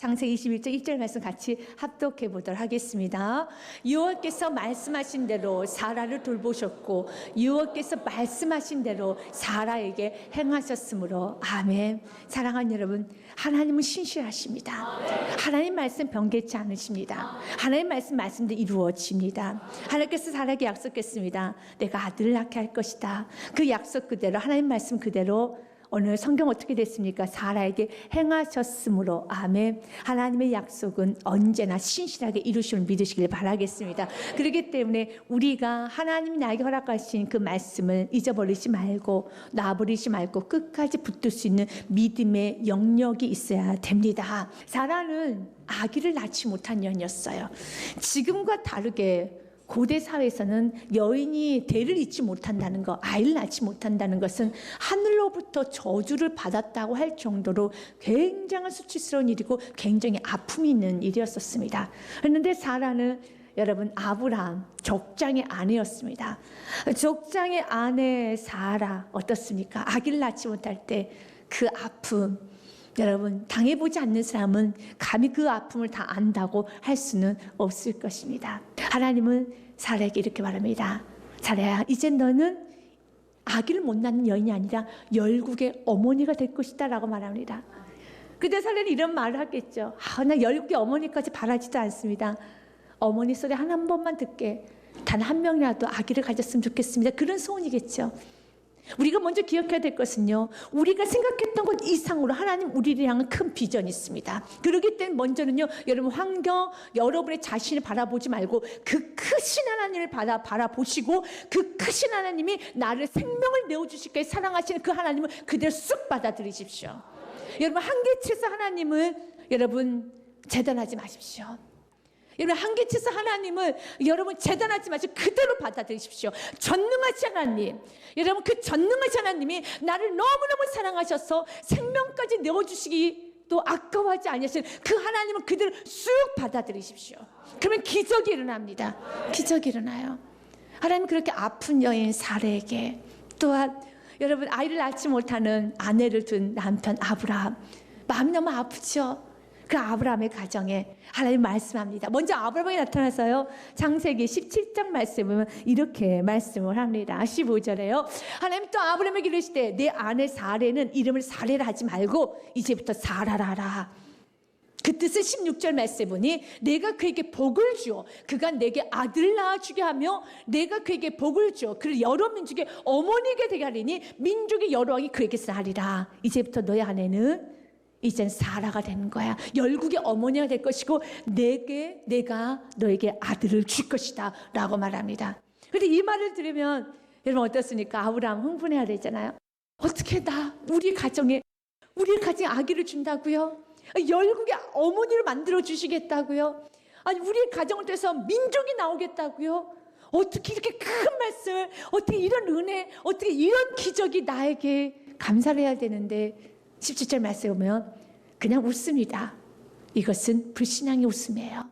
창세기 21장 1절 말씀 같이 합독해 보도록 하겠습니다. 여호와께서 말씀하신 대로 사라를 돌보셨고 여호와께서 말씀하신 대로 사라에게 행하셨으므로 아멘. 사랑하는 여러분, 하나님은 신실하십니다. 하나님 말씀 변개치 않으십니다. 하나님 말씀대로 이루어집니다. 하나님께서 사라에게 약속했습니다. 내가 아들을 낳게 할 것이다. 그 약속 그대로 하나님 말씀 그대로 오늘 성경 어떻게 됐습니까? 사라에게 행하셨으므로 아멘. 하나님의 약속은 언제나 신실하게 이루심을 믿으시길 바라겠습니다. 그렇기 때문에 우리가 하나님이 나에게 허락하신 그 말씀을 잊어버리지 말고 놔버리지 말고 끝까지 붙들 수 있는 믿음의 영역이 있어야 됩니다. 사라는 아기를 낳지 못한 여인이었어요. 지금과 다르게 고대 사회에서는 여인이 대를 잇지 못한다는 것, 아이를 낳지 못한다는 것은 하늘로부터 저주를 받았다고 할 정도로 굉장한 수치스러운 일이고 굉장히 아픔이 있는 일이었었습니다. 그런데 사라는 여러분 아브라함 족장의 아내였습니다. 족장의 아내 사라 어떻습니까? 아기를 낳지 못할 때 그 아픔, 여러분 당해보지 않는 사람은 감히 그 아픔을 다 안다고 할 수는 없을 것입니다. 하나님은 사라에게 이렇게 말합니다. 사라야, 이제 너는 아기를 못 낳는 여인이 아니라 열국의 어머니가 될 것이다 라고 말합니다. 그때 사라는 이런 말을 하겠죠. 나 열국의 어머니까지 바라지도 않습니다. 어머니 소리 한 번만 듣게 단 한 명이라도 아기를 가졌으면 좋겠습니다. 그런 소원이겠죠. 우리가 먼저 기억해야 될 것은요, 우리가 생각했던 것 이상으로 하나님 우리를 향한 큰 비전이 있습니다. 그렇기 때문에 먼저는요, 여러분 환경, 여러분의 자신을 바라보지 말고 그 크신 하나님을 바라보시고 그 크신 하나님이 나를 생명을 내어주실까지 사랑하시는 그 하나님을 그대로 쑥 받아들이십시오. 여러분 한계치에서 하나님을 여러분 재단하지 마십시오. 여러분 한계치에서 하나님을 여러분 재단하지 마시고 그대로 받아들이십시오. 전능하신 하나님, 여러분 그 전능하신 하나님이 나를 너무너무 사랑하셔서 생명까지 내어주시기 또 아까워하지 아니하시는 그 하나님을 그대로 쑥 받아들이십시오. 그러면 기적이 일어납니다. 기적이 일어나요. 하나님 그렇게 아픈 여인 사라에게, 또한 여러분 아이를 낳지 못하는 아내를 둔 남편 아브라함, 마음이 너무 아프죠. 그 아브라함의 가정에 하나님 말씀합니다. 먼저 아브라함이 나타나서요, 창세기 17장 말씀을 보면 이렇게 말씀을 합니다. 15절에요. 하나님 또 아브라함에게 이르시되 내 아내 사레는 이름을 사레라 하지 말고 이제부터 사라라 하라. 그 뜻은 16절 말씀에 보니 내가 그에게 복을 주어 그가 내게 아들을 낳아주게 하며 내가 그에게 복을 주어 그를 여러 민족의 어머니가 되게 하리니 민족의 여러 왕이 그에게서 하리라. 이제부터 너의 아내는 이젠 사라가 되는 거야. 열국의 어머니가 될 것이고 내가 너에게 아들을 줄 것이다 라고 말합니다. 그런데 이 말을 들으면 여러분 어떻습니까? 아브라함 흥분해야 되잖아요. 어떻게 우리 가정에 아기를 준다고요? 열국의 어머니를 만들어 주시겠다고요? 아니 우리 가정을 통해서 민족이 나오겠다고요? 어떻게 이렇게 큰 말씀을, 어떻게 이런 은혜, 어떻게 이런 기적이 나에게 감사를 해야 되는데 17절 말씀에 보면 그냥 웃습니다. 이것은 불신앙의 웃음이에요.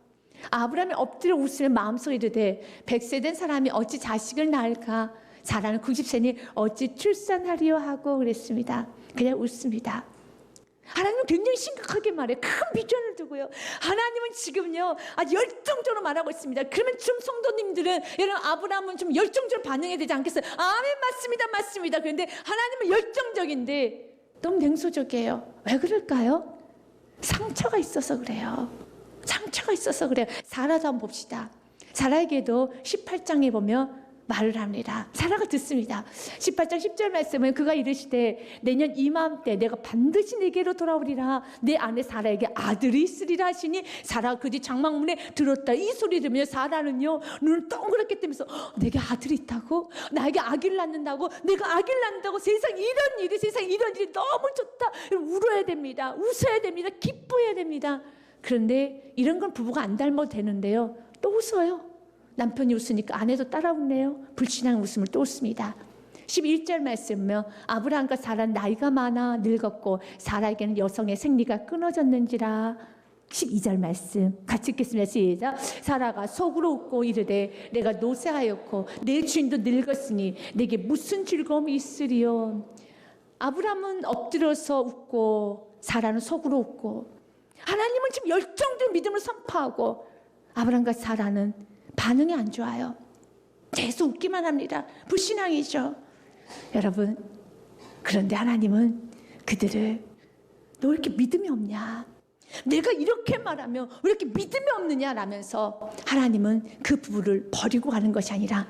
아브라함이 엎드려 웃으며 마음속에 이르되 100세 된 사람이 어찌 자식을 낳을까? 사라는 90세니 어찌 출산하리요 하고 그랬습니다. 그냥 웃습니다. 하나님은 굉장히 심각하게 말해요. 큰 비전을 두고요. 하나님은 지금요 열정적으로 말하고 있습니다. 그러면 좀 성도님들은 여러분 아브라함은 좀 열정적으로 반응해야 되지 않겠어요? 아멘, 맞습니다. 그런데 하나님은 열정적인데 너무 냉소적이에요. 왜 그럴까요? 상처가 있어서 그래요. 사라도 한번 봅시다. 사라에게도 18장에 보면 말을 합니다. 사라가 듣습니다. 18장 10절 말씀은 그가 이르시되 내년 이맘때 내가 반드시 내게로 돌아오리라. 내 아내 사라에게 아들이 있으리라 하시니 사라가 그 뒤 장막문에 들었다. 이 소리 들으며 사라는요 눈을 동그랗게 뜨면서 내게 아들이 있다고? 나에게 아기를 낳는다고? 내가 아기를 낳는다고? 세상 이런 일이 너무 좋다. 울어야 됩니다. 웃어야 됩니다. 기뻐해야 됩니다. 그런데 이런 건 부부가 안 닮아도 되는데요, 또 웃어요. 남편이 웃으니까 아내도 따라 웃네요. 불신앙의 웃음을 또 웃습니다. 11절 말씀은 아브라함과 사라는 나이가 많아 늙었고 사라에게는 여성의 생리가 끊어졌는지라. 12절 말씀 같이 읽겠습니다. 시작. 사라가 속으로 웃고 이르되 내가 노쇠하였고 내 주인도 늙었으니 내게 무슨 즐거움이 있으리요. 아브라함은 엎드려서 웃고 사라는 속으로 웃고, 하나님은 지금 열정적인 믿음을 선포하고 아브라함과 사라는 반응이 안 좋아요. 계속 웃기만 합니다. 불신앙이죠. 여러분, 그런데 하나님은 그들을 너 왜 이렇게 믿음이 없냐? 내가 이렇게 말하면 왜 이렇게 믿음이 없느냐라면서 하나님은 그 부부를 버리고 가는 것이 아니라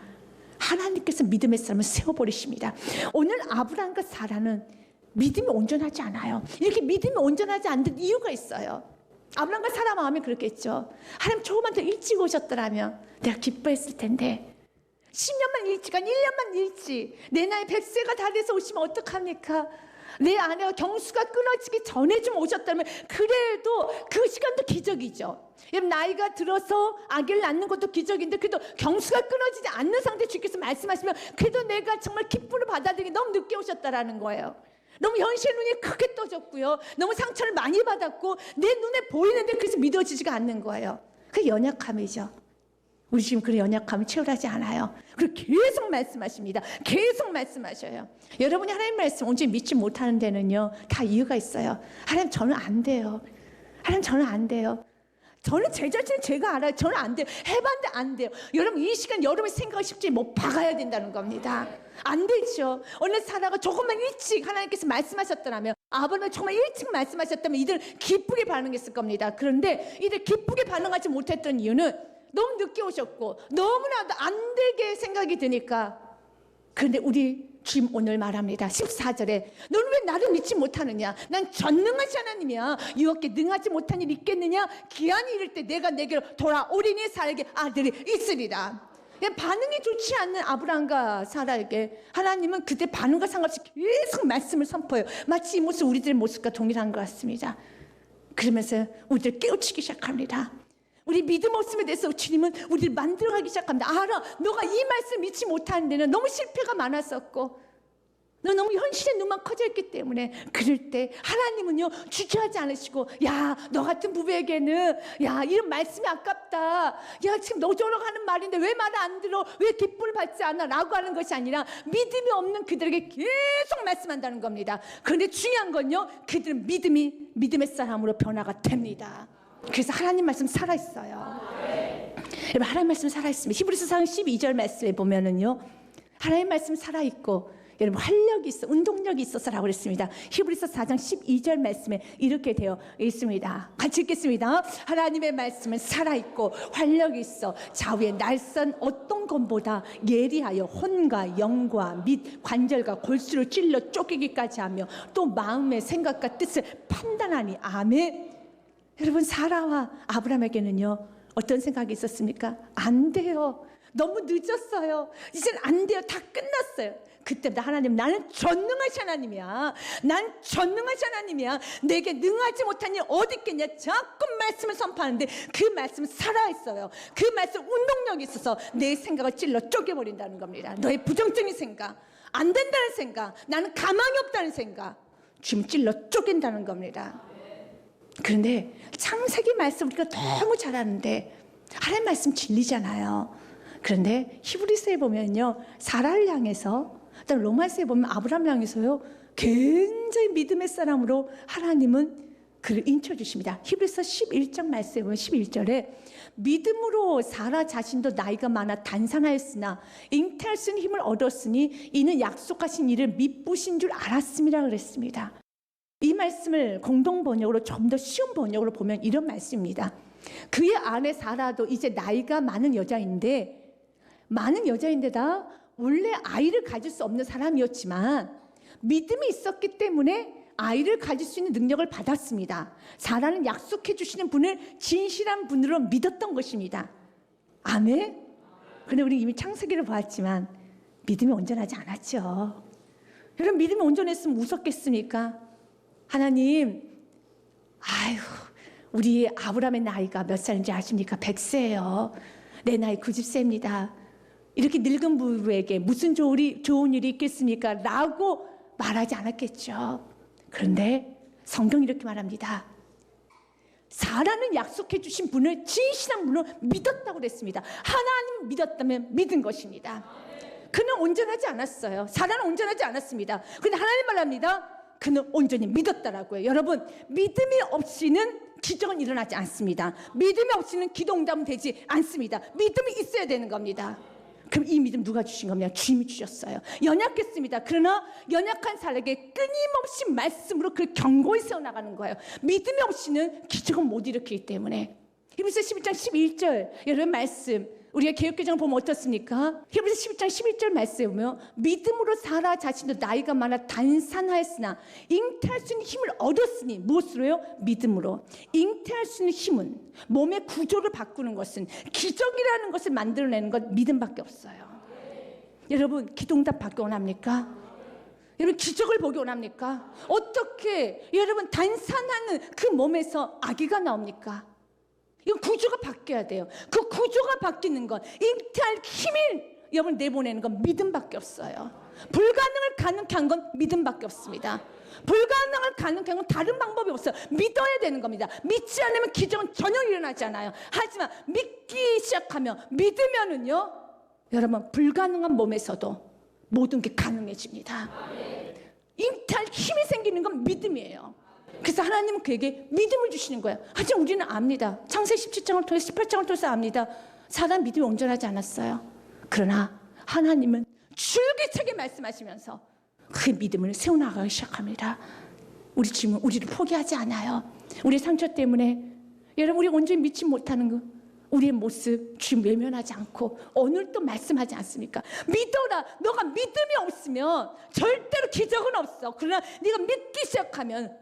하나님께서 믿음의 사람을 세워버리십니다. 오늘 아브라함과 사라는 믿음이 온전하지 않아요. 이렇게 믿음이 온전하지 않는 이유가 있어요. 아브라함과 사라 마음이 그렇겠죠. 하나님 조금만 더 일찍 오셨더라면 내가 기뻐했을 텐데 10년만 일찍, 아니 1년만 일찍 내 나이 100세가 다 돼서 오시면 어떡합니까? 내 아내가 경수가 끊어지기 전에 좀 오셨다면 그래도 그 시간도 기적이죠. 나이가 들어서 아기를 낳는 것도 기적인데 그래도 경수가 끊어지지 않는 상태 주께서 말씀하시면 그래도 내가 정말 기쁨을 받아들이기 너무 늦게 오셨다라는 거예요. 너무 현실 눈이 크게 떠졌고요. 너무 상처를 많이 받았고 내 눈에 보이는데 그래서 믿어지지가 않는 거예요. 그게 연약함이죠. 우리 지금 그런 연약함을 채우라지 않아요. 그리고 계속 말씀하십니다. 계속 말씀하셔요. 여러분이 하나님 말씀 온전히 믿지 못하는 데는요 다 이유가 있어요. 하나님 저는 안 돼요. 하나님 저는 안 돼요. 저는 제 자신을 제가 알아요. 저는 안 돼요. 해봤는데 안 돼요. 여러분 이 시간 여러분의 생각을 쉽지 못 박아야 된다는 겁니다. 안 되죠. 어느 사라가 조금만 일찍 하나님께서 말씀하셨더라면 아브라함이 정말 일찍 말씀하셨다면 이들 기쁘게 반응했을 겁니다. 그런데 이들 기쁘게 반응하지 못했던 이유는 너무 늦게 오셨고 너무나도 안 되게 생각이 드니까. 그런데 우리 주님 오늘 말합니다. 14절에 너는 왜 나를 믿지 못하느냐? 난 전능하신 하나님이야. 유혹에 능하지 못한 일이 있겠느냐? 기한이 이를 때 내가 내게로 돌아오리니 사라에게 아들이 있으리라. 반응이 좋지 않는 아브라함과 사라에게 하나님은 그때 반응과 상관없이 계속 말씀을 선포해요. 마치 이 모습 우리들의 모습과 동일한 것 같습니다. 그러면서 우리들 깨우치기 시작합니다. 우리 믿음 없음에 대해서 주님은 우리를 만들어가기 시작합니다. 알아, 너가 이 말씀 믿지 못하는 데는 너무 실패가 많았었고 너 너무 현실의 눈만 커져 있기 때문에 그럴 때 하나님은요 주저하지 않으시고 야, 너 같은 부부에게는 야, 이런 말씀이 아깝다. 야, 지금 너저러 하는 말인데 왜 말을 안 들어? 왜 기쁨을 받지 않아? 라고 하는 것이 아니라 믿음이 없는 그들에게 계속 말씀한다는 겁니다. 그런데 중요한 건요 그들은 믿음의 사람으로 변화가 됩니다. 그래서 하나님 말씀 살아있어요. 여러분 하나님 말씀 살아있습니다. 히브리서 12절 말씀에 보면은요 하나님 말씀 살아있고 여러분 활력이 있어 운동력이 있어서라고 그랬습니다. 히브리서 4장 12절 말씀에 이렇게 되어 있습니다. 같이 읽겠습니다. 하나님의 말씀은 살아있고 활력이 있어 좌우의 날선 어떤 것보다 예리하여 혼과 영과 및 관절과 골수를 찔러 쪼개기까지 하며 또 마음의 생각과 뜻을 판단하니 아멘. 여러분 사라와 아브라함에게는요 어떤 생각이 있었습니까? 안 돼요. 너무 늦었어요. 이젠 안 돼요. 다 끝났어요. 그때부터 하나님 나는 전능하신 하나님이야. 난 전능하신 하나님이야. 내게 능하지 못한 일 어디 있겠냐. 자꾸 말씀을 선포하는데 그 말씀은 살아있어요. 그 말씀 운동력이 있어서 내 생각을 찔러 쪼개버린다는 겁니다. 너의 부정적인 생각, 안 된다는 생각, 나는 가망이 없다는 생각 지금 찔러 쪼갠다는 겁니다. 그런데 창세기 말씀 우리가 너무 잘 아는데 하나님 말씀 진리잖아요. 그런데 히브리서에 보면요 사라를 향해서 또 로마서에 보면 아브라함을 향해서요 굉장히 믿음의 사람으로 하나님은 그를 인쳐주십니다. 히브리서 11장 말씀에 보면 11절에 믿음으로 사라 자신도 나이가 많아 단산하였으나 잉태할 수 있는 힘을 얻었으니 이는 약속하신 일을 미쁘신 줄 알았음이라 그랬습니다. 이 말씀을 공동 번역으로 좀 더 쉬운 번역으로 보면 이런 말씀입니다. 그의 아내 사라도 이제 나이가 많은 여자인데다 원래 아이를 가질 수 없는 사람이었지만 믿음이 있었기 때문에 아이를 가질 수 있는 능력을 받았습니다. 사라는 약속해 주시는 분을 진실한 분으로 믿었던 것입니다. 아멘. 그런데 우리 이미 창세기를 보았지만 믿음이 온전하지 않았죠. 여러분 믿음이 온전했으면 무섭겠습니까? 하나님, 아유, 우리 아브라함의 나이가 몇 살인지 아십니까? 100세예요. 내 나이 90세입니다. 이렇게 늙은 부부에게 무슨 좋은 일이 있겠습니까? 라고 말하지 않았겠죠. 그런데 성경이 이렇게 말합니다. 사라는 약속해 주신 분을 진실한 분으로 믿었다고 그랬습니다. 하나님 믿었다면 믿은 것입니다. 그는 온전하지 않았어요. 사라는 온전하지 않았습니다. 그런데 하나님 말합니다. 그는 온전히 믿었더라고요. 여러분, 믿음이 없이는 기적은 일어나지 않습니다. 믿음이 없이는 기도 응답은 되지 않습니다. 믿음이 있어야 되는 겁니다. 그럼 이 믿음 누가 주신 겁니까? 주님이 주셨어요. 연약했습니다. 그러나 연약한 사람에게 끊임없이 말씀으로 그 경고에 세워나가는 거예요. 믿음이 없이는 기적은 못 일으키기 때문에. 히브리서 11장 11절 여러분 말씀 우리가 개역개정을 보면 어떻습니까? 히브리서 11장 11절 말씀에 보면 믿음으로 사라 자신도 나이가 많아 단산하였으나 잉태할 수 있는 힘을 얻었으니 무엇으로요? 믿음으로. 잉태할 수 있는 힘은 몸의 구조를 바꾸는 것은 기적이라는 것을 만들어내는 것 믿음밖에 없어요. 여러분 기도응답 받기 원합니까? 여러분 기적을 보기 원합니까? 어떻게 여러분 단산하는 그 몸에서 아기가 나옵니까? 이건 구조가 바뀌어야 돼요. 그 구조가 바뀌는 건 잉태할 힘을 여러분 내보내는 건 믿음밖에 없어요. 불가능을 가능케 한 건 믿음밖에 없습니다. 불가능을 가능케 한 건 다른 방법이 없어요. 믿어야 되는 겁니다. 믿지 않으면 기적은 전혀 일어나지 않아요. 하지만 믿기 시작하면 믿으면은요 여러분 불가능한 몸에서도 모든 게 가능해집니다. 잉태할 힘이 생기는 건 믿음이에요. 그래서 하나님은 그에게 믿음을 주시는 거예요. 하지만 우리는 압니다. 창세기 17장을 통해서 18장을 통해서 압니다. 사람 믿음이 온전하지 않았어요. 그러나 하나님은 줄기차게 말씀하시면서 그 믿음을 세워나가기 시작합니다. 우리 주님은 우리를 포기하지 않아요. 우리 상처 때문에 여러분 우리 온전히 믿지 못하는 거 우리의 모습 주님 외면하지 않고 오늘 또 말씀하지 않습니까? 믿어라. 너가 믿음이 없으면 절대로 기적은 없어. 그러나 네가 믿기 시작하면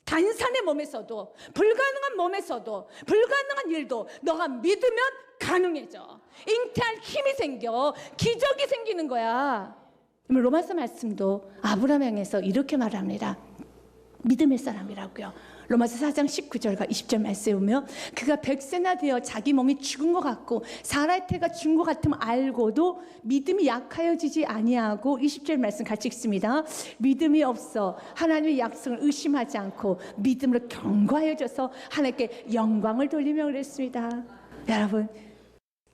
단산의 몸에서도 불가능한 몸에서도 불가능한 일도 너가 믿으면 가능해져. 잉태할 힘이 생겨. 기적이 생기는 거야. 로마서 말씀도 아브라함 향해서 이렇게 말합니다. 믿음의 사람이라고요. 로마서 4장 19절과 20절 말씀에 보면 그가 100세나 되어 자기 몸이 죽은 것 같고 사라의 태가 죽은 것 같음을 알고도 믿음이 약하여지지 아니하고 20절 말씀 같이 읽습니다. 믿음이 없어 하나님의 약속을 의심하지 않고 믿음으로 견고하여져서 하나님께 영광을 돌리며 그랬습니다. 여러분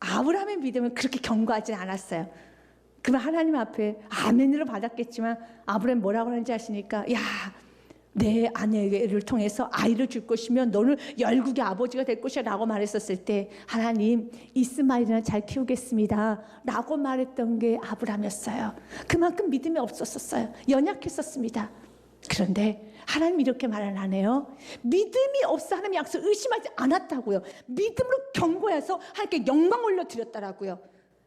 아브라함의 믿음은 그렇게 견고하지 않았어요. 그러면 하나님 앞에 아멘으로 받았겠지만 아브라함 뭐라고 하는지 아십니까? 야 내 아내를 통해서 아이를 줄 것이면 너는 열국의 아버지가 될 것이야 라고 말했었을 때 하나님 이스마엘이나 잘 키우겠습니다 라고 말했던 게 아브라함이었어요. 그만큼 믿음이 없었어요. 연약했었습니다. 그런데 하나님 이렇게 말을 하네요. 믿음이 없어 하나님 약속을 의심하지 않았다고요. 믿음으로 견고해서 하나님께 영광 올려드렸다라고요.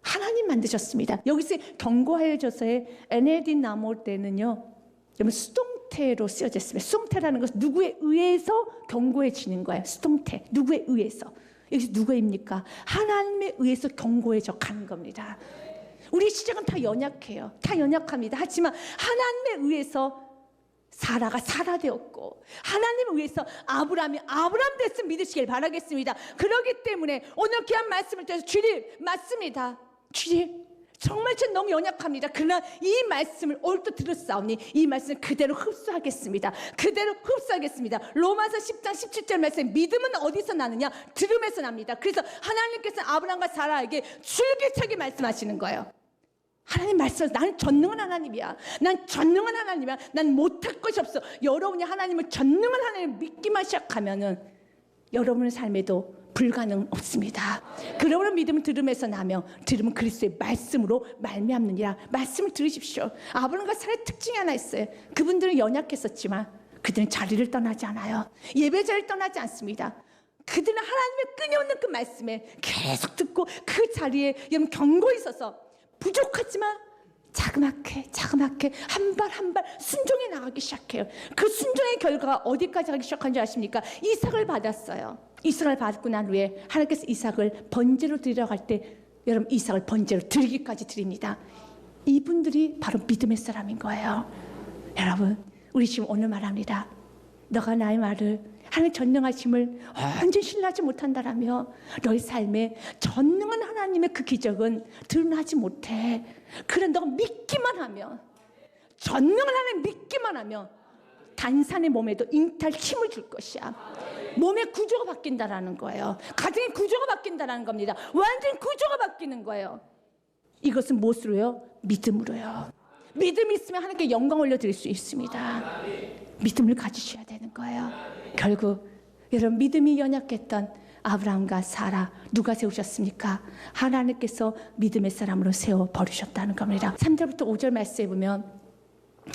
하나님 만드셨습니다. 여기서 견고하여져서의 에네딘 나몰 때는요 여러분 수동태로 쓰여져 있습니다. 수동태라는 것은 누구에 의해서 견고해지는 거예요. 수동태 누구에 의해서. 여기서 누구입니까? 하나님에 의해서 견고해져 가는 겁니다. 우리 시작은 다 연약해요. 다 연약합니다. 하지만 하나님에 의해서 사라가 사라 되었고 하나님을 위해서 아브라함이 아브라함 됐으면 믿으시길 바라겠습니다. 그렇기 때문에 오늘 귀한 말씀을 통해서 주님 맞습니다. 주님 정말 전 너무 연약합니다. 그러나 이 말씀을 오늘도 들었사오니 이 말씀을 그대로 흡수하겠습니다. 그대로 흡수하겠습니다. 로마서 10장 17절 말씀 믿음은 어디서 나느냐? 들음에서 납니다. 그래서 하나님께서 아브라함과 사라에게 줄기차게 말씀하시는 거예요. 하나님 말씀 나는 전능한 하나님이야. 난 전능한 하나님이야. 난 못할 것이 없어. 여러분이 하나님을 전능한 하나님을 믿기만 시작하면은 여러분의 삶에도 불가능 없습니다. 그러므로 믿음은 들음에서 나며 들음은 그리스도의 말씀으로 말미암느니라. 말씀을 들으십시오. 아브라함과 사라의 특징이 하나 있어요. 그분들은 연약했었지만 그들은 자리를 떠나지 않아요. 예배 자리를 떠나지 않습니다. 그들은 하나님의 끊임없는 그 말씀에 계속 듣고 그 자리에 여러분 견고히 있어서 부족하지만 자그맣게 한 발 한 발 순종해 나가기 시작해요. 그 순종의 결과가 어디까지 가기 시작한 줄 아십니까? 이삭을 받았어요. 이삭을 받고 난 후에 하나님께서 이삭을 번제로 드리러 갈 때 여러분 이삭을 번제로 드리기까지 드립니다. 이분들이 바로 믿음의 사람인 거예요. 여러분 우리 지금 오늘 말합니다. 너가 나의 말을 하나님의 전능하심을 완전히 신뢰하지 못한다라며 너의 삶에 전능한 하나님의 그 기적은 드러나지 못해. 그래 너가 믿기만 하면 전능한 하나님 믿기만 하면 단산의 몸에도 잉태할 힘을 줄 것이야. 몸의 구조가 바뀐다라는 거예요. 가정의 구조가 바뀐다라는 겁니다. 완전히 구조가 바뀌는 거예요. 이것은 무엇으로요? 믿음으로요. 믿음이 있으면 하나님께 영광 올려드릴 수 있습니다. 믿음을 가지셔야 되는 거예요. 결국 여러분 믿음이 연약했던 아브라함과 사라 누가 세우셨습니까? 하나님께서 믿음의 사람으로 세워 버리셨다는 겁니다. 3절부터 5절 말씀에 보면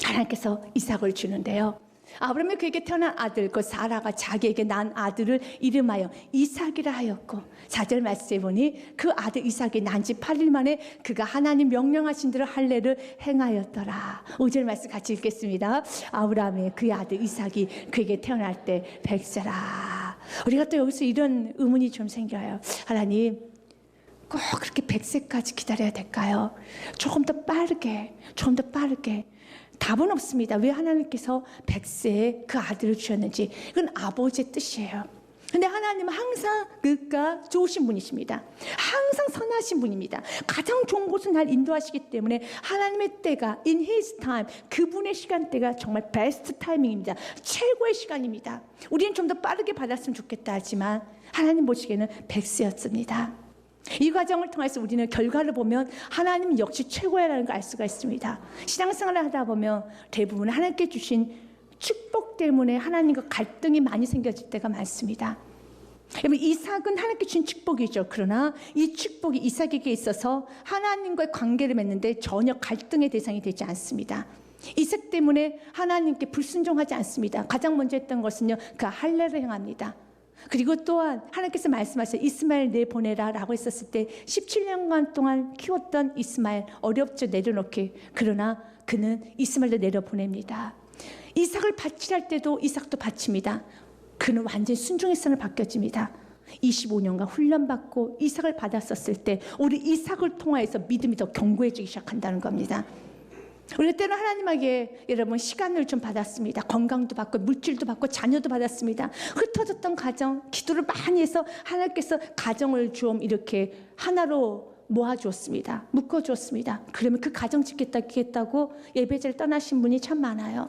하나님께서 이삭을 주는데요. 아브라함이 그에게 태어난 아들 그 사라가 자기에게 낳은 아들을 이름하여 이삭이라 하였고 4절 말씀에 보니 그 아들 이삭이 난 지 8일 만에 그가 하나님 명령하신 대로 할례를 행하였더라. 5절 말씀 같이 읽겠습니다. 아브라함의 그의 아들 이삭이 그에게 태어날 때 100세라. 우리가 또 여기서 이런 의문이 좀 생겨요. 하나님 꼭 그렇게 100세까지 기다려야 될까요? 조금 더 빠르게 답은 없습니다. 왜 하나님께서 100세에 그 아들을 주셨는지 그건 아버지의 뜻이에요. 근데 하나님은 항상 그가 좋으신 분이십니다. 항상 선하신 분입니다. 가장 좋은 곳을 날 인도하시기 때문에 하나님의 때가 in his time, 그분의 시간대가 정말 베스트 타이밍입니다. 최고의 시간입니다. 우리는 좀 더 빠르게 받았으면 좋겠다 하지만 하나님 보시기에는 100세였습니다. 이 과정을 통해서 우리는 결과를 보면 하나님 역시 최고야라는 걸 알 수가 있습니다. 신앙생활을 하다 보면 대부분 하나님께 주신 축복 때문에 하나님과 갈등이 많이 생겨질 때가 많습니다. 여러분 이삭은 하나님께 주신 축복이죠. 그러나 이 축복이 이삭에게 있어서 하나님과의 관계를 맺는데 전혀 갈등의 대상이 되지 않습니다. 이삭 때문에 하나님께 불순종하지 않습니다. 가장 먼저 했던 것은요, 그 할례를 행합니다. 그리고 또한 하나님께서 말씀하셔서 이스마엘 내보내라 라고 했었을 때 17년간 동안 키웠던 이스마엘 어렵죠, 내려놓기. 그러나 그는 이스마엘도 내려보냅니다. 이삭을 바치할 때도 이삭도 바칩니다. 그는 완전히 순종의 선을 바뀌어집니다. 25년간 훈련받고 이삭을 받았었을 때 우리 이삭을 통하여서 믿음이 더 견고해지기 시작한다는 겁니다. 우리 때는 하나님에게 여러분 시간을 좀 받았습니다. 건강도 받고 물질도 받고 자녀도 받았습니다. 흩어졌던 가정 기도를 많이 해서 하나님께서 가정을 좀 이렇게 하나로 모아주었습니다. 묶어주었습니다. 그러면 그 가정 지키겠다고 예배자를 떠나신 분이 참 많아요.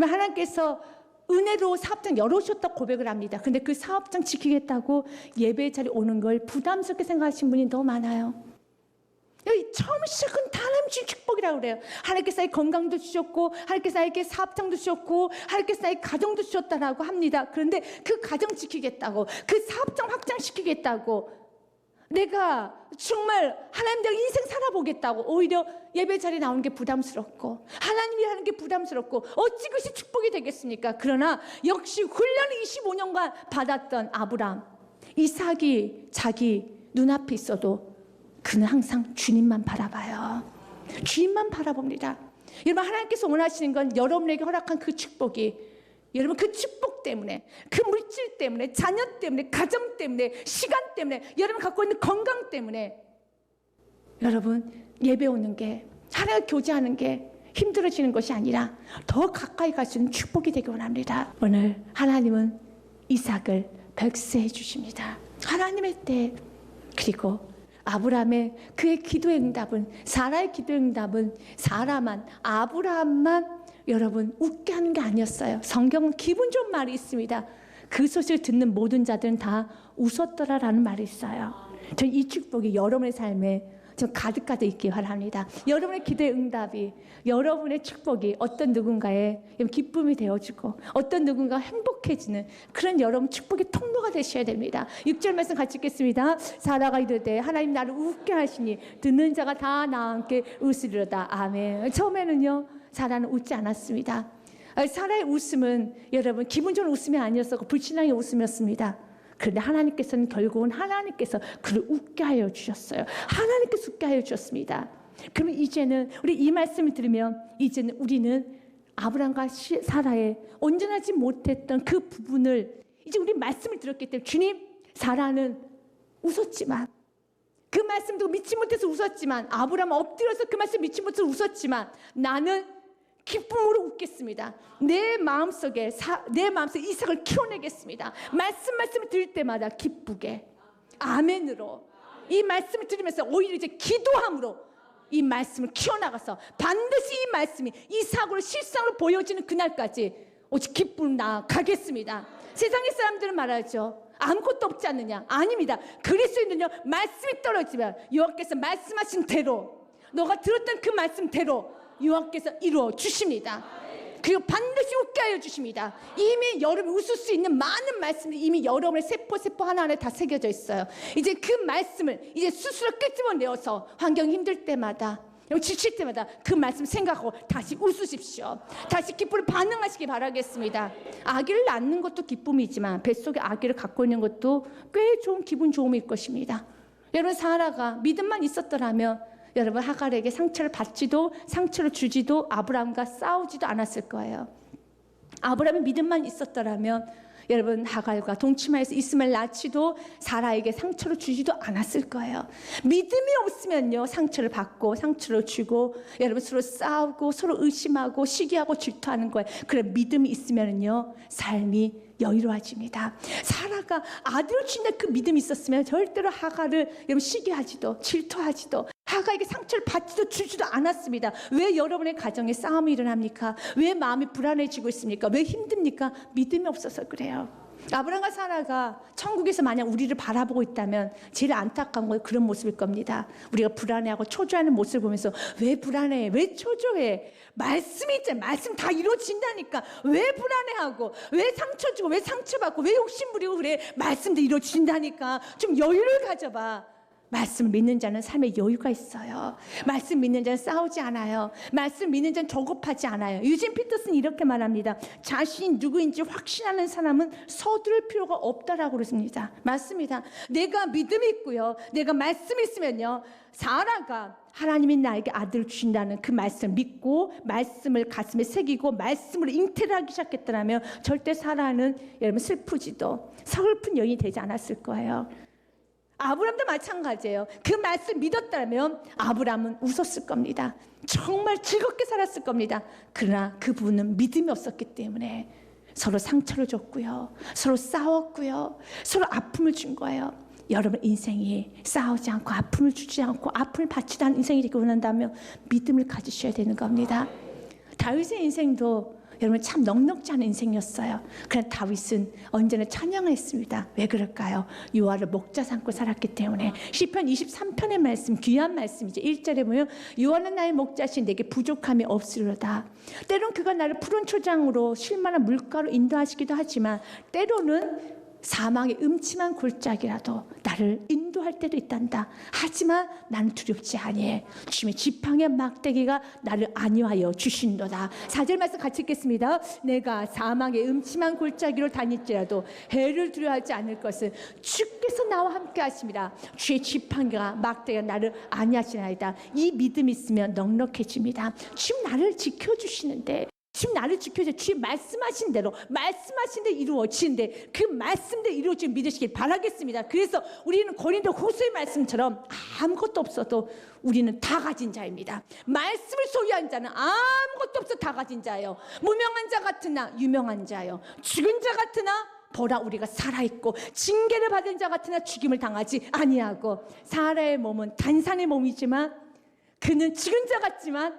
하나님께서 은혜로 사업장 열어주셨다고 고백을 합니다. 근데 그 사업장 지키겠다고 예배 자리에 오는 걸 부담스럽게 생각하신 분이 너무 많아요. 처음 시작은 하나님 주신 축복이라고 그래요. 하나님께서 나에게 건강도 주셨고 하나님께서 나에게 사업장도 주셨고 하나님께서 나에게 가정도 주셨다라고 합니다. 그런데 그 가정 지키겠다고 그 사업장 확장시키겠다고 내가 정말 하나님들 인생 살아보겠다고 오히려 예배 자리에 나오는 게 부담스럽고 하나님이 하는 게 부담스럽고 어찌 그것이 축복이 되겠습니까? 그러나 역시 훈련을 25년간 받았던 아브라함 이삭이 자기 눈앞에 있어도 그는 항상 주님만 바라봐요. 주님만 바라봅니다. 여러분 하나님께서 원하시는 건 여러분에게 허락한 그 축복이 여러분 그 축복 때문에 그 물질 때문에 자녀 때문에 가정 때문에 시간 때문에 여러분 갖고 있는 건강 때문에 여러분 예배 오는 게 하나님 교제하는 게 힘들어지는 것이 아니라 더 가까이 갈 수 있는 축복이 되기 원합니다. 오늘 하나님은 이삭을 100세 해주십니다. 하나님의 때 그리고 아브라함의 그의 기도의 응답은 사라의 기도의 응답은 사라만 아브라함만 여러분 웃게 하는 게 아니었어요. 성경은 기분 좋은 말이 있습니다. 그 소식을 듣는 모든 자들은 다 웃었더라라는 말이 있어요. 저는 이 축복이 여러분의 삶에 좀 가득가득 있기 바랍니다. 여러분의 기도의 응답이 여러분의 축복이 어떤 누군가의 기쁨이 되어주고 어떤 누군가 행복해지는 그런 여러분 축복의 통로가 되셔야 됩니다. 6절 말씀 같이 읽겠습니다. 사라가 이르되 하나님 나를 웃게 하시니 듣는 자가 다 나와 함께 웃으리로다. 아멘. 처음에는요 사라는 웃지 않았습니다. 사라의 웃음은 여러분 기분 좋은 웃음이 아니었었고 불신앙의 웃음이었습니다. 그런데 하나님께서는 결국은 하나님께서 그를 웃게 하여 주셨어요. 하나님께서 웃게 하여 주셨습니다. 그럼 이제는 우리 이 말씀을 들으면 이제는 우리는 아브라함과 사라의 온전하지 못했던 그 부분을 이제 우리 말씀을 들었기 때문에 주님 사라는 웃었지만 그 말씀도 믿지 못해서 웃었지만 아브라함은 엎드려서 그 말씀 믿지 못해서 웃었지만 나는 기쁨으로 웃겠습니다. 내 마음속에 이삭을 키워내겠습니다. 말씀을 들을 때마다 기쁘게 아멘으로 이 말씀을 들으면서 오히려 이제 기도함으로 이 말씀을 키워나가서 반드시 이 말씀이 이삭으로 실상으로 보여지는 그날까지 오직 기쁨 나가겠습니다. 세상의 사람들은 말하죠. 아무것도 없지 않느냐? 아닙니다. 그리스도인은요 말씀이 떨어지면 여호와께서 말씀하신 대로 너가 들었던 그 말씀대로 여호와께서 이루어 주십니다. 그리고 반드시 웃게 하여 주십니다. 이미 여러분이 웃을 수 있는 많은 말씀들이 이미 여러분의 세포 하나하나에 다 새겨져 있어요. 이제 그 말씀을 이제 스스로 끄집어내어서 환경이 힘들 때마다, 지칠 때마다 그 말씀 생각하고 다시 웃으십시오. 다시 기쁨을 반응하시기 바라겠습니다. 아기를 낳는 것도 기쁨이지만 뱃속에 아기를 갖고 있는 것도 꽤 좋은 기분 좋음일 것입니다. 여러분, 사라가 믿음만 있었더라면 여러분 하갈에게 상처를 받지도 상처를 주지도 아브라함과 싸우지도 않았을 거예요. 아브라함의 믿음만 있었더라면 여러분 하갈과 동침하여서 이스마엘 낳지도 사라에게 상처를 주지도 않았을 거예요. 믿음이 없으면요, 상처를 받고 상처를 주고 여러분 서로 싸우고 서로 의심하고 시기하고 질투하는 거예요. 그래, 믿음이 있으면요 삶이 여유로워집니다. 사라가 아들을 준다 그 믿음이 있었으면 절대로 하갈을 여러분 시기하지도 질투하지도 하갈에게 상처를 받지도 주지도 않았습니다. 왜 여러분의 가정에 싸움이 일어납니까? 왜 마음이 불안해지고 있습니까? 왜 힘듭니까? 믿음이 없어서 그래요. 아브라함과 사라가 천국에서 만약 우리를 바라보고 있다면 제일 안타까운 건 그런 모습일 겁니다. 우리가 불안해하고 초조해하는 모습을 보면서 왜 불안해? 왜 초조해? 말씀이 있잖아요. 말씀 다 이루어진다니까. 왜 불안해하고 왜 상처 주고 왜 상처받고 왜 욕심 부리고 그래? 말씀도 이루어진다니까. 좀 여유를 가져봐. 말씀을 믿는 자는 삶에 여유가 있어요. 말씀 믿는 자는 싸우지 않아요. 말씀 믿는 자는 조급하지 않아요. 유진 피터슨이 이렇게 말합니다. 자신이 누구인지 확신하는 사람은 서두를 필요가 없다라고 그러십니다. 맞습니다. 내가 믿음이 있고요, 내가 말씀이 있으면요, 사라가 하나님이 나에게 아들을 주신다는 그 말씀을 믿고 말씀을 가슴에 새기고 말씀으로 잉태를 하기 시작했더라면 절대 사라는 여러분 슬프지도 서글픈 여인이 되지 않았을 거예요. 아브라함도 마찬가지예요. 그 말씀 믿었다면 아브라함은 웃었을 겁니다. 정말 즐겁게 살았을 겁니다. 그러나 그분은 믿음이 없었기 때문에 서로 상처를 줬고요, 서로 싸웠고요, 서로 아픔을 준 거예요. 여러분 인생이 싸우지 않고 아픔을 주지 않고 아픔을 받지도 않은 인생이 되기 원한다면 믿음을 가지셔야 되는 겁니다. 다윗의 인생도 여러분 참 넉넉지 않은 인생이었어요. 그러나 다윗은 언제나 찬양했습니다. 왜 그럴까요? 여호와를 목자 삼고 살았기 때문에. 시편 23편의 말씀, 귀한 말씀이죠. 1절에 보면 여호와는 나의 목자신 내게 부족함이 없으리로다. 때론 그가 나를 푸른 초장으로 쉴만한 물가로 인도하시기도 하지만 때로는 사망의 음침한 골짜기라도 나를 인도할 때도 있단다. 하지만 나는 두렵지 아니해. 주님의 지팡이와 막대기가 나를 안위하여 주신도다. 4절 말씀 같이 읽겠습니다. 내가 사망의 음침한 골짜기로 다닐지라도 해를 두려워하지 않을 것은 주께서 나와 함께 하십니다. 주의 지팡이와 막대기가 나를 안위하시나이다. 이 믿음이 있으면 넉넉해집니다. 주님 나를 지켜주시는데, 지금 나를 지켜줘. 주님 말씀하신 대로 이루어지는데 그 말씀대로 이루어지는 믿으시길 바라겠습니다. 그래서 우리는 고린도 후서의 말씀처럼 아무것도 없어도 우리는 다 가진 자입니다. 말씀을 소유한 자는 아무것도 없어 다 가진 자예요. 무명한 자 같으나 유명한 자요, 죽은 자 같으나 보라 우리가 살아있고, 징계를 받은 자 같으나 죽임을 당하지 아니하고. 사라의 몸은 단산의 몸이지만 그는 죽은 자 같지만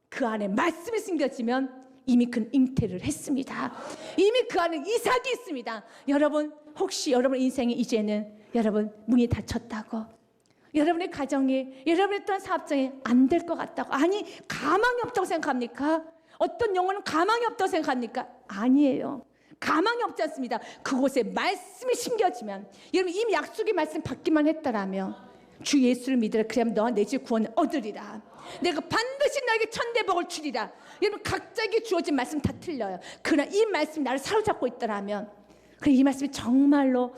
그 안에 말씀이 숨겨지면 이미 그는 잉태를 했습니다. 이미 그 안에 이삭이 있습니다. 여러분 혹시 여러분 인생에 이제는 여러분 문이 닫혔다고, 여러분의 가정이, 여러분의 어떤 사업장이 안 될 것 같다고, 아니 가망이 없다고 생각합니까? 어떤 영혼은 가망이 없다고 생각합니까? 아니에요. 가망이 없지 않습니다. 그곳에 말씀이 심겨지면, 여러분 이미 약속의 말씀 받기만 했더라면 주 예수를 믿으라. 그러면 너와 내 집 구원을 얻으리라. 내가 반드시 너에게 천대복을 주리라. 여러분 각자에게 주어진 말씀 다 틀려요. 그러나 이 말씀이 나를 사로잡고 있더라면, 그래 이 말씀이 정말로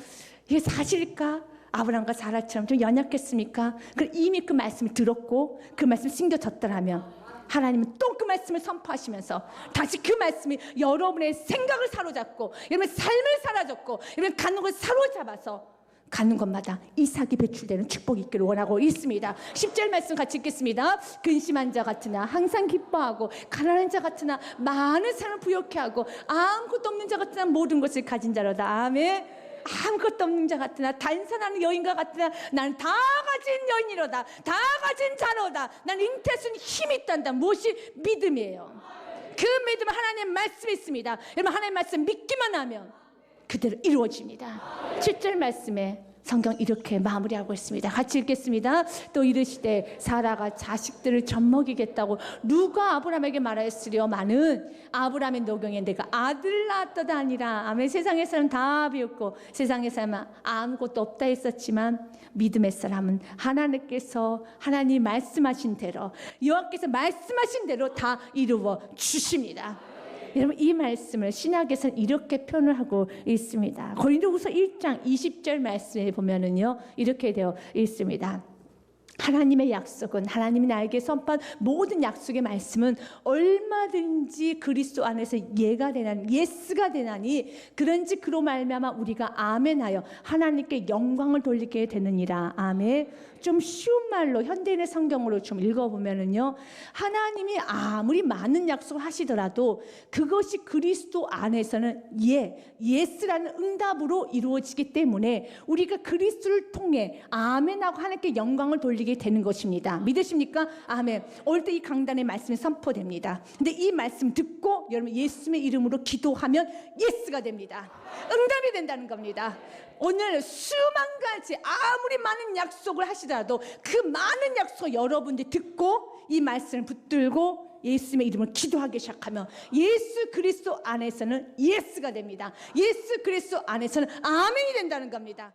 이게 사실일까? 아브라함과 사라처럼 좀 연약했습니까? 그래 이미 그 말씀을 들었고 그 말씀이 심겨졌더라면 하나님은 또 그 말씀을 선포하시면서 다시 그 말씀이 여러분의 생각을 사로잡고 여러분의 삶을 사로잡고 여러분 가는 것을 사로잡아서 가는 곳마다 이삭이 배출되는 축복이 있기를 원하고 있습니다. 10절 말씀 같이 읽겠습니다. 근심한 자 같으나 항상 기뻐하고, 가난한 자 같으나 많은 사람을 부욕해 하고, 아무것도 없는 자 같으나 모든 것을 가진 자로다. 아멘. 아무것도 없는 자 같으나 단산하는 여인과 같으나 나는 다 가진 여인이로다. 다 가진 자로다. 나는 잉태순 힘이 있단다. 무엇이? 믿음이에요. 그 믿음은 하나님의 말씀이 있습니다. 여러분 하나님의 말씀 믿기만 하면 그대로 이루어집니다. 7절 말씀에 성경 이렇게 마무리하고 있습니다. 같이 읽겠습니다. 또 이르시되 사라가 자식들을 젖먹이겠다고 누가 아브라함에게 말하였으려마는 아브라함의 노경에 내가 아들 낳았도다 아니라. 아멘. 세상의 사람 다 비웃고 세상의 사람은 아무것도 없다 했었지만 믿음의 사람은 하나님 말씀하신 대로, 여호와께서 말씀하신 대로 다 이루어 주십니다. 여러분, 이 말씀을 신약에서는 이렇게 표현을 하고 있습니다. 고린도후서 1장 20절 말씀에 보면은요, 이렇게 되어 있습니다. 하나님의 약속은, 하나님이 나에게 선포한 모든 약속의 말씀은 얼마든지 그리스도 안에서 예스가 되나니 그런지 그로 말미암아 우리가 아멘하여 하나님께 영광을 돌리게 되느니라. 아멘. 좀 쉬운 말로 현대인의 성경으로 좀 읽어보면은요, 하나님이 아무리 많은 약속을 하시더라도 그것이 그리스도 안에서는 예스라는 응답으로 이루어지기 때문에 우리가 그리스도를 통해 아멘하고 하나님께 영광을 돌리게 되는 것입니다. 믿으십니까? 아멘. 오늘 또 이 강단의 말씀이 선포됩니다. 근데 이 말씀 듣고 여러분 예수님의 이름으로 기도하면 예스가 됩니다. 응답이 된다는 겁니다. 오늘 수만 가지 아무리 많은 약속을 하시더라도 그 많은 약속을 여러분들이 듣고 이 말씀을 붙들고 예수님의 이름을 기도하기 시작하면 예수 그리스도 안에서는 예스가 됩니다. 예수 그리스도 안에서는 아멘이 된다는 겁니다.